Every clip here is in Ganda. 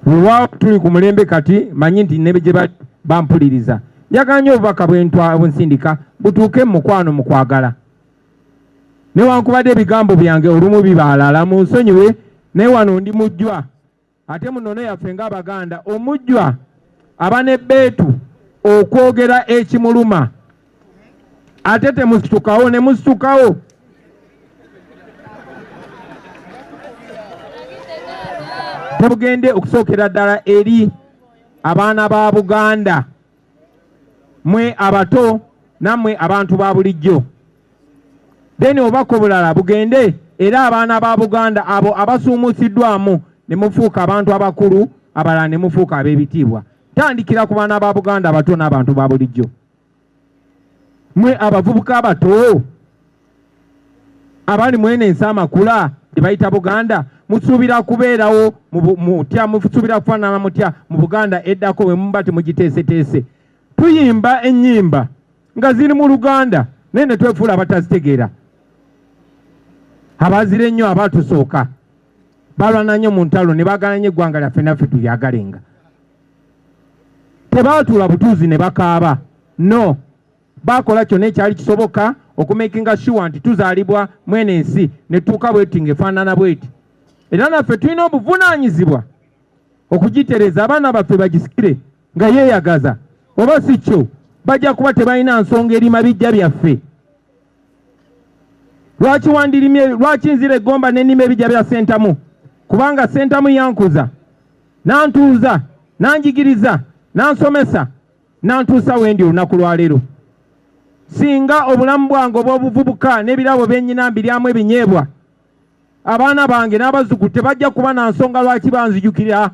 Lwa tuli ku mulembe kati manyi nti ne gye bampuliriza. Njagala nnyo obubaka bwensindika butuuke mu mukwano mu kwagala. Newankubadde ebigambo byange olumu bibaalala munsonyiwe, naye wano ndi mujjwa. Ate munono yaffe ng'Abaganda omujjwa aba ne bbeetu okwogera ekimuluma. Ate temusitukawo ne musitukawo. Tebugende okusookera ddala eri abaana ba Buganda, mwe abato nammwe abantu ba bulijjo. Deni obubaka obulala bugende era abaana ba Buganda abo abasuumuusiddwamu ne mufuuka abantu abakulu, abalala ne mufuuka ab'ebitiibwa. Tandikira ku baana ba Buganda abato n'abantu ba bulijjo. Mwe abavubuka abato abali mwene ensi amakula gye bayita Buganda, musuubira kubeerawo mutya, musuubira kufaanana mutya mu Buganda eddako bwe muba temugiteeseteese. Tuyimba ennyimba nga ziri mu Luganda naye ne twefuula abatazitegeera. Abazira ennyo abatusooka balwana nnyo mu ntalo ne baagala nnyo eggwanga lyaffe naffe tulyagalenga. Tebaatuula butuuzi ne bakaaba, no, baakola kyonna ekyali kisoboka okumakinga sure nti tuzaalibwa mwene ensi ne tuuka bweti ng'efaanana bweti. Era naffe tulina obuvunaanyizibwa okugitereeza abaana baffe bagisikire nga yeeyagaza, oba si kyo bajja kuba tebalina nsonga erima bijja byaffe. Lwaki nzira eggomba n'ennima ebijja bya Sentamu? Kubanga Sentamu yankuza, nantuuza, nanjigiriza, nansomesa, nantuusa wendi olunaku lwa leero. Singa obulamu bwange obw'obuvubuka n'ebirabo byennyina mbiryamu ebinyeebwa, abaana bange n'abazzukulu tebajja kuba na nsonga lwaki banzijukira.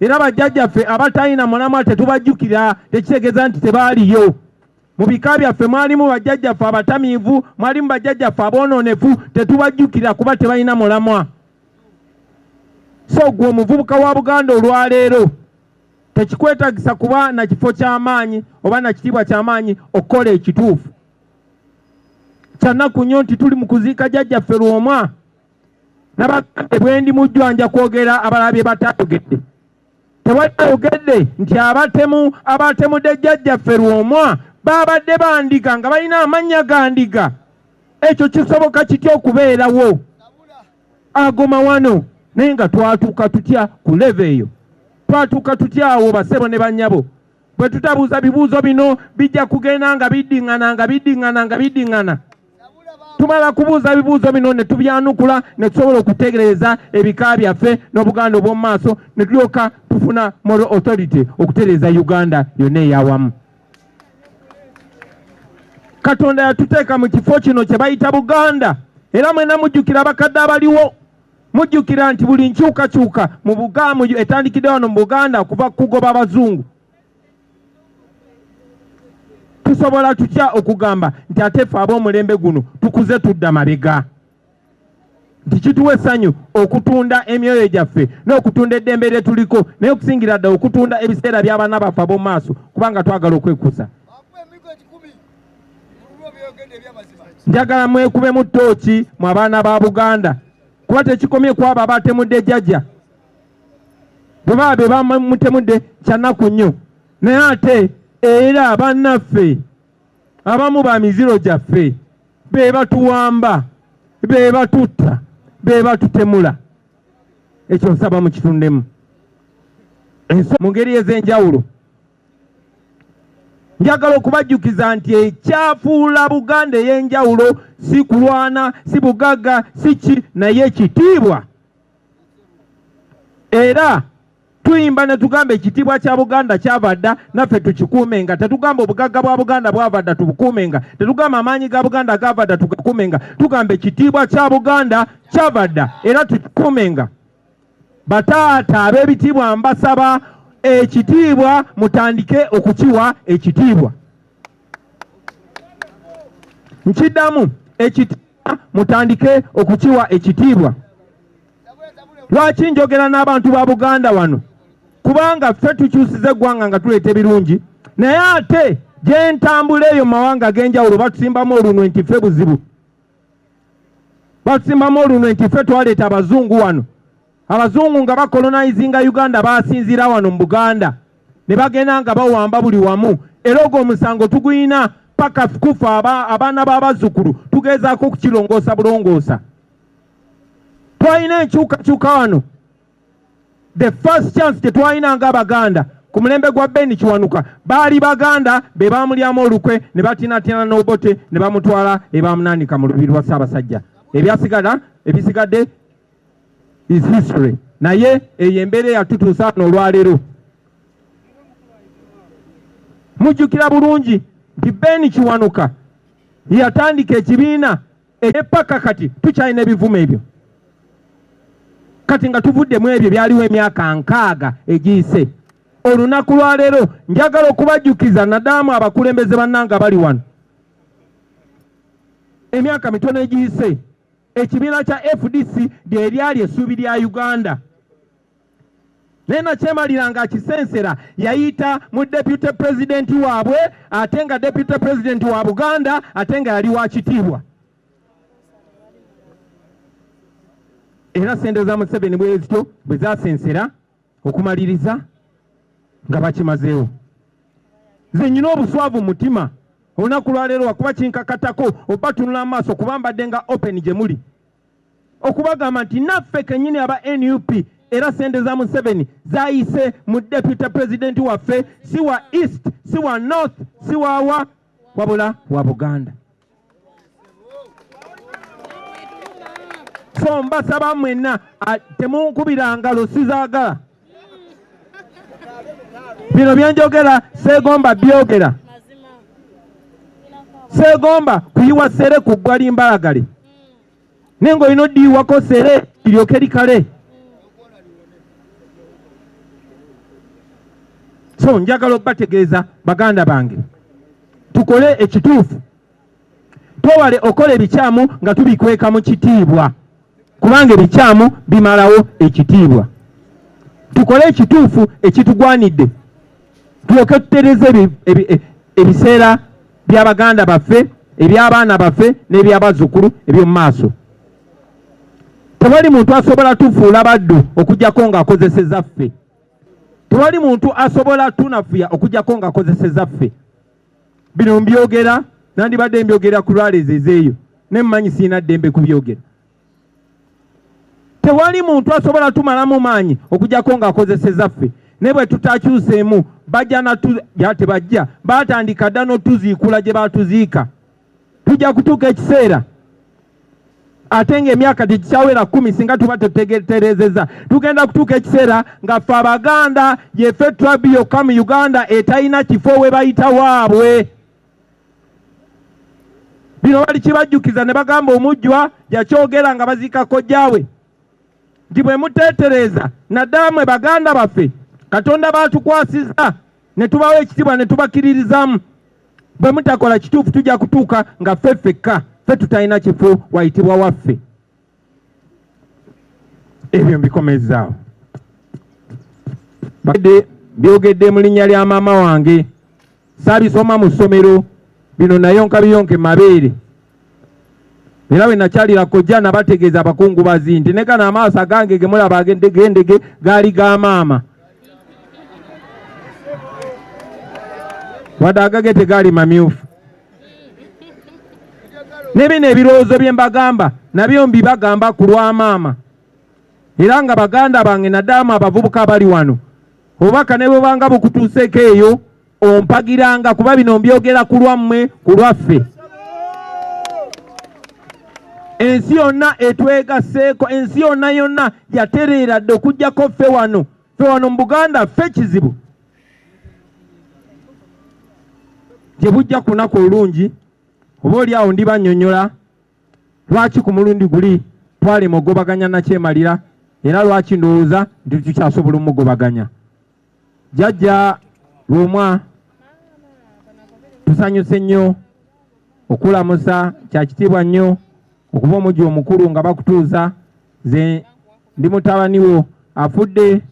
Era bajjajjaffe abatalina mulamwa tetubajjukira, tekitegeeza nti tebaaliyo. Mu bika byaffe mwalimu bajjajjaffe abatamiivu, mwalimu bajjajjaffe aboononefu, tetubajjukira kuba tebalina mulamwa. So gwe omuvubuka wa Buganda olwaleero tekikwetagisa kuba na kifo ky'amaanyi oba na kitiibwa ky'amaanyi okukola ekituufu. Kyannaku nnyo nti tuli mu kuziika jjajjaffe Lwomwa. Nabagambye bwe ndi mujjwa nja kwogera abalabye batayogedde. Tewayogedde nti abatemudde jjajjaffe Lwomwa babadde bandiga nga balina amannya ga ndiga. Ekyo kisoboka kitya okubeerawo? Agoma wano naye nga twatuuka tutya ku leve eyo? Twatuuka tutya awo basebo ne bannyabo? Bwe tutabuuza bibuuzo bino bijja kugenda nga biddingana. Tumala kubuuza bibuuzo bino ne tubyanukula ne tusobola okutegereza ebika byaffe n'Obuganda obw'omu maaso ne tulyoka tufuna moral authority okutereeza Uganda yonna eyawamu. Katonda yatuteeka mu kifo kino kye bayita Buganda, era mwena mujjukira abakadde abaliwo, mujjukira nti buli nkyukakyuka mu Buganda etandikidde wano mu Buganda kuva kugoba Abazungu. Tusobola tutya okugamba nti ate ffe ab'omulembe guno tukuze tudda mabega? Nti kituwa essanyu okutunda emyoyo gyaffe n'okutunda eddembe lye tuliko, naye okusingira ddala okutunda ebiseera by'abaana baffe ab'omu maaso kubanga twagala okwekusa. Njagala mwekube mu ttooki mu abaana ba Buganda, kuba tekikomye ku abo abatemudde jjajja. Bwe baba be bamutemudde kyannaku nnyo, naye ate era bannaffe abamu ba miziro gyaffe be batuwamba, be batutta, be batutemula. Ekyo nsaba mukitundemu mu ngeri ez'enjawulo. Njagala okubajjukiza nti ekyafuula Buganda ey'enjawulo si kulwana, si bugagga, si ki, naye ekitiibwa. Era tuyimba ne tugamba ekitiibwa kya Buganda kyava dda, naffe tukikuumenga. Tetugamba obugagga bwa Buganda bwava dda tubukuumenga, tetugamba amaanyi ga Buganda gava dda tugakuumenga. Tugamba ekitiibwa kya Buganda kyava dda era tukikuumenga. Bataata ab'ebitiibwa mbasaba ekitiibwa mutandike okukiwa ekitiibwa. Nkiddamu, ekitiibwa mutandike okukiwa ekitiibwa. Lwaki njogera n'abantu ba Buganda wano? Kubanga ffe tukyusiza eggwanga nga tuleeta ebirungi, naye ate gye ntambula eyo mu mawanga ag'enjawulo batusimbamu olunwe nti ffe buzibu. Batusimbamu olunwe nti ffe twaleeta Abazungu wano. abazungu nga bakolonizinga Uganda basinzira wano mu Buganda ne bagenda nga bawamba buli wamu era ogwo omusango tuguyina paka kufa abaana b'abazzukulu tugezaako okukirongoosa bulongoosa. Twalina enkyukakyuka wano. The first chance tetwalina ng'Abaganda ku mulembe gwa Ben Kiwanuka baali Baganda be baamulyamu olukwe ne batinatina n'obote ne bamutwala ebaamunaanika mu lubiri lwa Ssaabasajja. Ebisigadde is history. Naye eyo embeera yatutuusa wano olwaleero. Mujjukira bulungi nti Ben Kiwanuka yatandika ekibiina eky'epaka kati tukyalina ebivumo ebyo. Kati nga tuvuddemu ebyo byaliwo emyaka 6 egiyise. Olunaku lwaleero njagala okubajjukiza naddaamu abakulembeze bannanga bali wano. Emyaka mitono egiyise ekibiina kya FDC lye lyali essuubi lya Uganda. Naye nakyemalira ng'akisensera yayita mu deputy president waabwe ate nga deputy president wa Buganda ate nga yali wa kitiibwa. Era sente za Museveni bwe zityo bwe zasensera okumaliriza nga bakimazeewo. Nze nyina obuswavu mu mutima olunaku lwaleero wakuba kinkakatako obatunula amaaso kuba mbadde nga open gye muli okubagamba nti naffe kennyini aba NUP era sente za Museveni zayise mu deputy president waffe si wa east si wa north si wa wabula wa Buganda. So mbasaba mwenna temunkubira ngalo sizaagala. Bino byenjogera seegomba byogera. Seegomba kuyiwa sere ku ggwali mbalagale. Nengo olina oddiyiwako sere liryoke likale. So njagala okubategeeza baganda bange tukole ekituufu. Twewale okola ebikyamu nga tubikweka mu kitiibwa. Kubanga ebikyamu bimalawo ekitiibwa. Tukole ekituufu ekitugwanidde. Tulyoke tutereze ebiseera by'Abaganda baffe, eby'abaana baffe n'ebyabazzukulu eby'omu maaso. Tewali muntu asobola tufuula baddu okujjako ng'akozeseza ffe. Tewali muntu asobola tunafuya okujjako ng'akozeseza ffe. Bino mbyogera nandibadde mbyogera ku lwaleezeza eyo ne mmanyi siina ddembe kubyogera. Tewali muntu asobola tumalamu maanyi okujjako ng'akozeseza ffe. Ne bwe tutakyuseemu bajja tebajja baatandika dda n'otuziikula gye baatuziika. Tujja kutuuka ekiseera ate ng'emyaka tegikyawera 10 singa tuba tutegeterezeza. Tugenda kutuuka ekiseera nga ffe Abaganda yeffe tribe yokka mu Uganda etalina kifo we bayita waabwe. Bino bali kibajjukiza ne bagamba omujjwa yakyogera nga baziika kojjaawe nti bwe muteetereza naddala mwe Baganda baffe Katonda baatukwasiza ne tubawo ekitiibwa ne tubakiririzaamu. Bwe mutakola kituufu tujja kutuuka nga ffekka ffe tutalina kifo wayitibwa waffe. Ebyo mbikomezzaawo. Byogedde mu linnya lya maama wange saabisoma mu ssomero bino nayonka biyonke mabeere. Era bwe nakyalira kojja nabategeeza abakungubazi nti ne gano amaaso agange ge mulaba agendege gaali ga maama. Wadde agage tegaali mamyufu. Ne bino ebirowoozo bye mbagamba nabyo mbibagamba ku lwa maama. Era nga Baganda bange naddaamu abavubuka abali wano obubaka ne bwebanga bukutuuseeko eyo ompagiranga kuba bino mbyogera ku lwammwe ku lwaffe. Ensi yonna etwegasseeko, ensi yonna yatereera dde okuggyako ffe wano mu Buganda ffe kizibu. Gye bujja ku lunaku olulungi oba oli awo ndibannyonnyola lwaki ku mulundi guli twalema ogobaganya nakyemalira era lwaki ndowooza nti tukyasobola omugobaganya. Jjajja Lwomwa tusanyuse nnyo okulamusa, kya kitiibwa nnyo okuba omujji omukulu nga bakutuuza. Ze ndi mutabani wo afudde,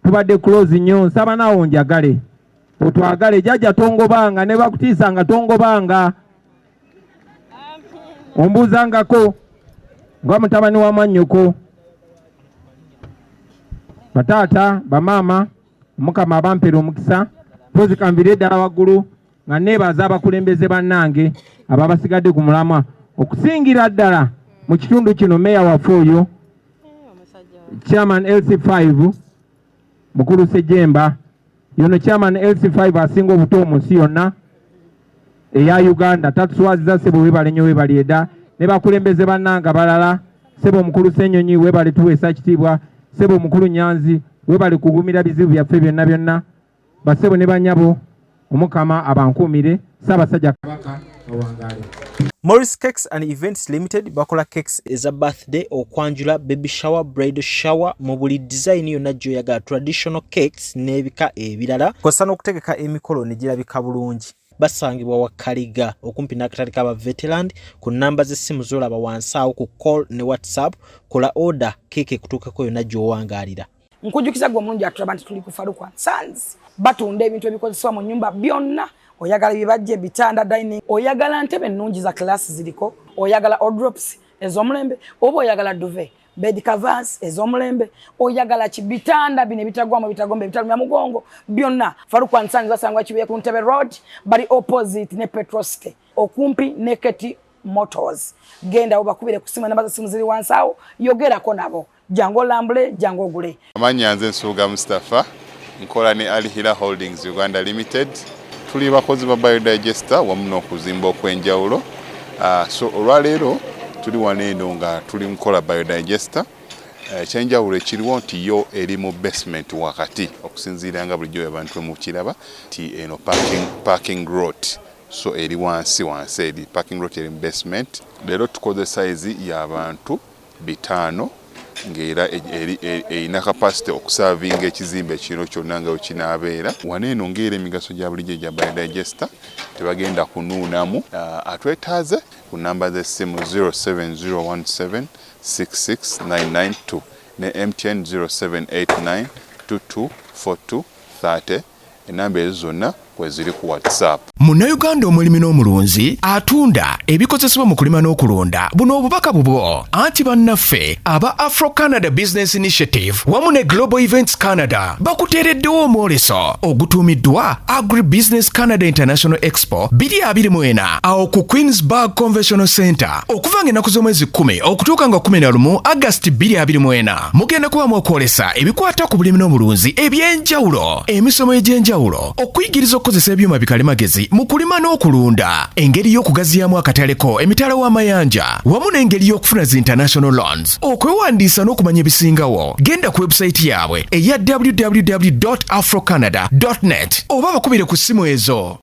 tubadde close nnyo, nsaba naawo njagale otwagale. Jjajja tongobanga, ne bakutiisanga tongobanga, ombuuzangako nga mutabani wa mwannyoko. bataata bamaama Mukama abampera omukisa pozi kanvire ddala waggulu nga neebaza abakulembeze bannange ababasigadde ku mulamwa okusingira ddala mu kitundu kino meya waffe oyo chairman LC5 mukulu Sejemba yono chairman LC5 asinga obuto mu nsi yonna eya Uganda tatuswaziza sebo webale nnyo webale edda ne bakulembeze bannanga balala sebo mukulu Senyonyi webale tuweesa kitiibwa sebo mukulu Nyanzi webale kugumira bizibu byaffe byonna byonna basebo ne banyabo Omukama abankumire Ssaabasajja Kabaka awangaale. Morris Cakes and Events Limited bakola cakes eza birthday okwanjula baby shower bridal shower mu buli design yonna gy'oyagala traditional cakes n'ebika ebirala kosa n'okutegeka emikolo ne girabika bulungi. Basangibwa wa Kaliga okumpi n'akatale k'aba veteran ku namba z'essimu z'olaba wansi awo ku call ne WhatsApp kola order keke kutuukako yonna gy'owangaalira. Nkujjukiza gwe omulungi atulaba nti tuli ku Farukwa Sons batunda ebintu ebikozesebwa mu nnyumba byonna. Oyagala bibajje bitanda dining, oyagala ntebe nnungi za class ziliko, oyagala wardrobes ez'omulembe, oba oyagala duvet, bed covers ez'omulembe, oyagala kibitanda bine bitagwamu bitagombe bitalumya mugongo byonna. Farukwa Sons basangwa Kibuye ku Ntebe Road bali opposite ne Petrosite okumpi ne Keti Motors. Genda obakubire ku simu namba za simu ziri wansi awo yogerako nabo. Jango lambule jango ogule. Amannya nze Nsuuga Mustafa nkola ne Alihira Holdings Uganda Limited. Tuli bakozi ba biodigester wamu n'okuzimba okwenjawulo. So olwaleero tuli waneeno nga tuli nkola biodigester. Ekyenjawulo ekiriwo nti yo eri mu basement wakati okusinziira nga bulijjo abantu mu kiraba ti eno parking lot. So eri wansi eri parking lot eri mu basement. Leero tukoze size y'abantu 5 ngera erina capacity okusavinga ekizimbe kino kyonna nga kinaabeera. Waneeno ngera emigaso gya bulijjo gya biodigester tebagenda kunuunamu. Atwetaaze ku namba z'essimu 07017669992 ne MTN 0789224230. Enamba ezo zonna kweziri ku WhatsApp. Munnayuganda omulimi n'omulunzi atunda ebikozesebwa mu kulima n'okulonda buno obubaka bubwo anti bannaffe aba Afro Canada Business Initiative wamu ne Global Events Canada bakuteereddewo omwoleso ogutuumiddwa Agri Business Canada International Expo 2024 awo ku Queensburg Conventional Center okuva ng'ennaku z'omwezi 10 okutuuka nga 11 August 2024. Mugenda kubamu okwolesa ebikwata ku bulimi n'omulunzi eby'enjawulo, emisomo egy'enjawulo, okuyigiriza okukozesa ebyuma bikalimagezi mu kulima n'okulunda, engeri y'okugaziyaamu akataleko emitala w'amayanja wamu n'engeri y'okufuna zi international loans. Okwewandiisa n'okumanya ebisingawo genda ku website yaabwe eya www.afrocanada.net oba bakubire ku ssimu ezo